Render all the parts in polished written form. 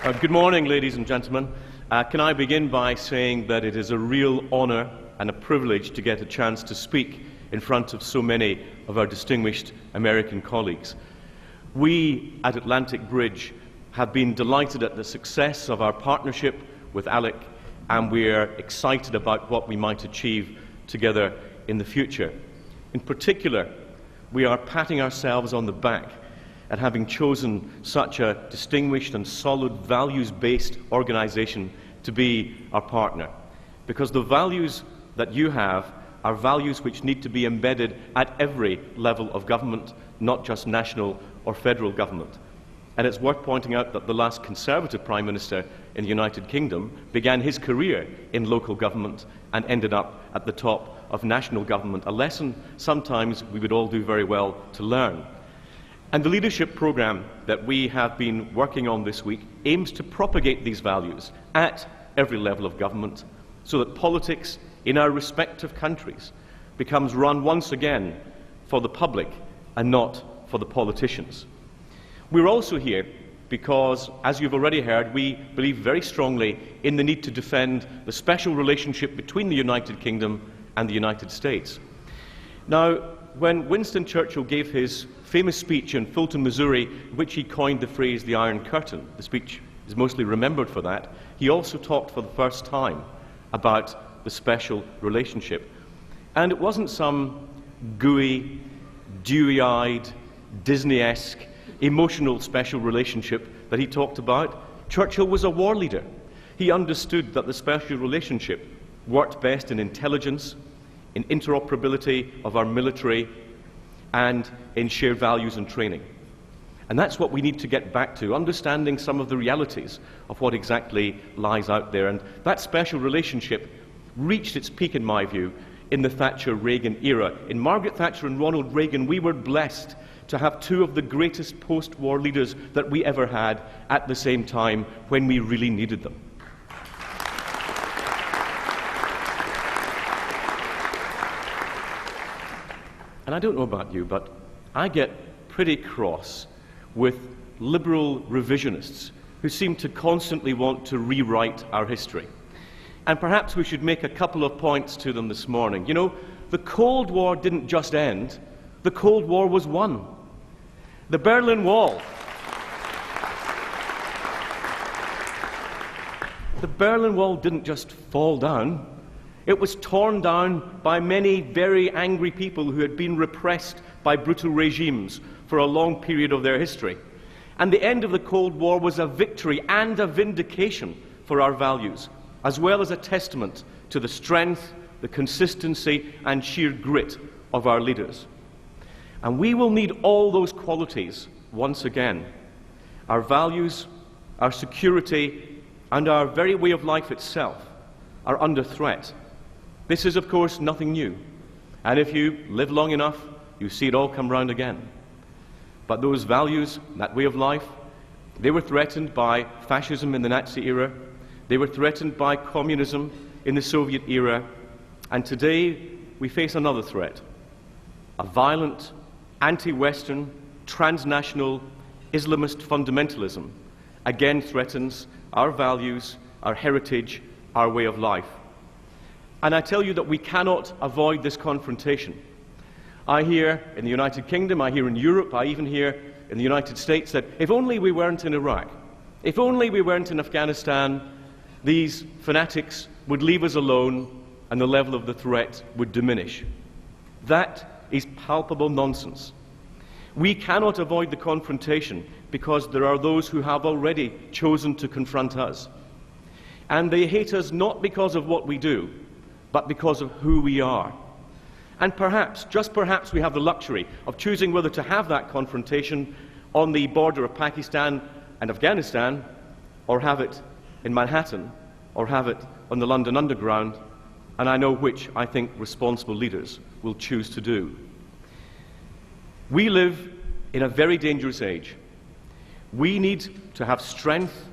Good morning, ladies and gentlemen. Can I begin by saying that it is a real honour and a privilege to get a chance to speak in front of so many of our distinguished American colleagues. We at Atlantic Bridge have been delighted at the success of our partnership with ALEC, and we are excited about what we might achieve together in the future. In particular, we are patting ourselves on the back at having chosen such a distinguished and solid values-based organisation to be our partner, because the values that you have are values which need to be embedded at every level of government, not just national or federal government. And it's worth pointing out that the last Conservative Prime Minister in the United Kingdom began his career in local government and ended up at the top of national government, a lesson sometimes we would all do very well to learn. And the leadership programme that we have been working on this week aims to propagate these values at every level of government so that politics in our respective countries becomes run once again for the public and not for the politicians. We're also here because, as you've already heard, we believe very strongly in the need to defend the special relationship between the United Kingdom and the United States. Now, when Winston Churchill gave his famous speech in Fulton, Missouri, in which he coined the phrase the Iron Curtain, the speech is mostly remembered for that, he also talked for the first time about the special relationship. And it wasn't some gooey, dewy-eyed, Disney-esque, emotional special relationship that he talked about. Churchill was a war leader. He understood that the special relationship worked best in intelligence, in interoperability of our military, and in shared values and training. And that's what we need to get back to, understanding some of the realities of what exactly lies out there. And that special relationship reached its peak, in my view, in the Thatcher-Reagan era. In Margaret Thatcher and Ronald Reagan, we were blessed to have two of the greatest post-war leaders that we ever had at the same time when we really needed them. And I don't know about you, but I get pretty cross with liberal revisionists who seem to constantly want to rewrite our history. And perhaps we should make a couple of points to them this morning. You know, the Cold War didn't just end, the Cold War was won. The Berlin Wall. The Berlin Wall didn't just fall down. It was torn down by many very angry people who had been repressed by brutal regimes for a long period of their history. And the end of the Cold War was a victory and a vindication for our values, as well as a testament to the strength, the consistency, and sheer grit of our leaders. And we will need all those qualities once again. Our values, our security, and our very way of life itself are under threat. This is, of course, nothing new. And if you live long enough, you see it all come round again. But those values, that way of life, they were threatened by fascism in the Nazi era. They were threatened by communism in the Soviet era. And today, we face another threat. A violent, anti-Western, transnational, Islamist fundamentalism again threatens our values, our heritage, our way of life. And I tell you that we cannot avoid this confrontation. I hear in the United Kingdom, I hear in Europe, I even hear in the United States that if only we weren't in Iraq, if only we weren't in Afghanistan, these fanatics would leave us alone and the level of the threat would diminish. That is palpable nonsense. We cannot avoid the confrontation because there are those who have already chosen to confront us. And they hate us not because of what we do, but because of who we are. And perhaps, just perhaps, we have the luxury of choosing whether to have that confrontation on the border of Pakistan and Afghanistan, or have it in Manhattan, or have it on the London Underground, and I know which I think responsible leaders will choose to do. We live in a very dangerous age. We need to have strength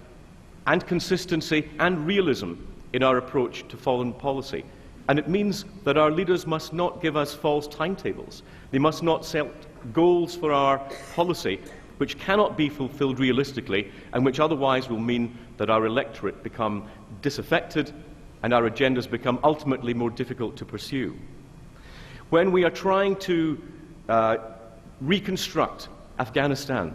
and consistency and realism in our approach to foreign policy. And it means that our leaders must not give us false timetables. They must not set goals for our policy which cannot be fulfilled realistically and which otherwise will mean that our electorate become disaffected and our agendas become ultimately more difficult to pursue. When we are trying to reconstruct Afghanistan,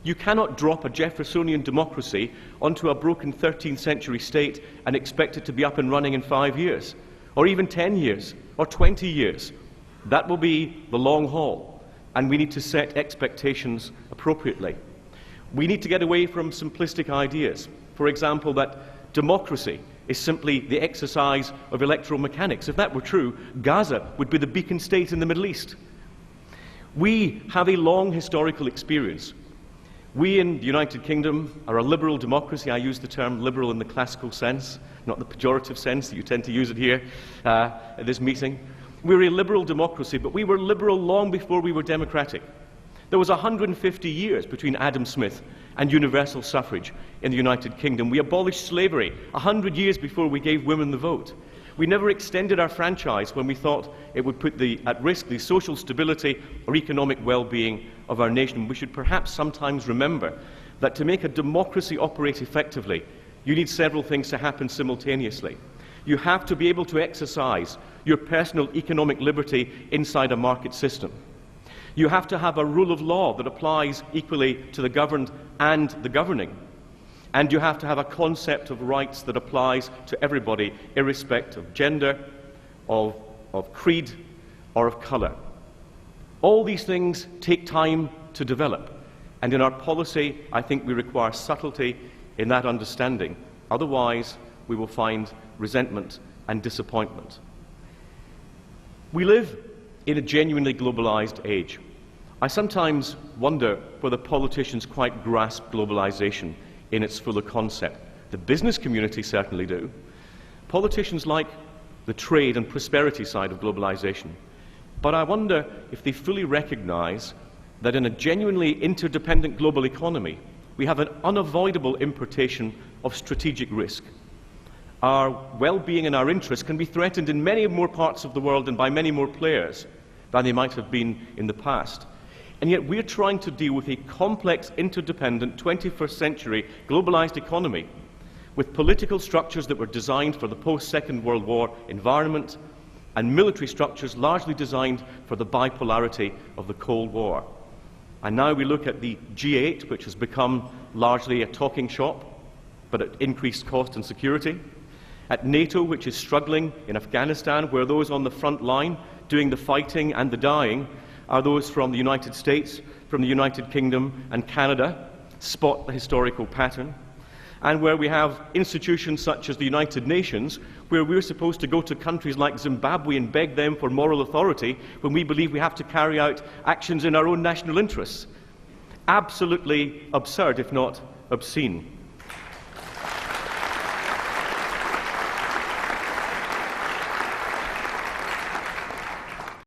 you cannot drop a Jeffersonian democracy onto a broken 13th century state and expect it to be up and running in 5 years, or even 10 years, or 20 years. That will be the long haul, and we need to set expectations appropriately. We need to get away from simplistic ideas. For example, that democracy is simply the exercise of electoral mechanics. If that were true, Gaza would be the beacon state in the Middle East. We have a long historical experience. We in the United Kingdom are a liberal democracy. I use the term liberal in the classical sense, not the pejorative sense that you tend to use it here at this meeting. We're a liberal democracy, but we were liberal long before we were democratic. There was 150 years between Adam Smith and universal suffrage in the United Kingdom. We abolished slavery 100 years before we gave women the vote. We never extended our franchise when we thought it would put at risk the social stability or economic well-being of our nation. We should perhaps sometimes remember that to make a democracy operate effectively, you need several things to happen simultaneously. You have to be able to exercise your personal economic liberty inside a market system. You have to have a rule of law that applies equally to the governed and the governing. And you have to have a concept of rights that applies to everybody, irrespective of gender, of creed, or of colour. All these things take time to develop. And in our policy, I think we require subtlety in that understanding. Otherwise, we will find resentment and disappointment. We live in a genuinely globalized age. I sometimes wonder whether politicians quite grasp globalization in its fuller concept. The business community certainly do. Politicians like the trade and prosperity side of globalization. But I wonder if they fully recognize that in a genuinely interdependent global economy, we have an unavoidable importation of strategic risk. Our well-being and our interests can be threatened in many more parts of the world and by many more players than they might have been in the past. And yet we're trying to deal with a complex, interdependent, 21st century globalized economy with political structures that were designed for the post-Second World War environment and military structures largely designed for the bipolarity of the Cold War. And now we look at the G8, which has become largely a talking shop, but at increased cost and security. At NATO, which is struggling in Afghanistan, where those on the front line doing the fighting and the dying are those from the United States, from the United Kingdom and Canada. Spot the historical pattern. And where we have institutions such as the United Nations, where we're supposed to go to countries like Zimbabwe and beg them for moral authority when we believe we have to carry out actions in our own national interests. Absolutely absurd, if not obscene.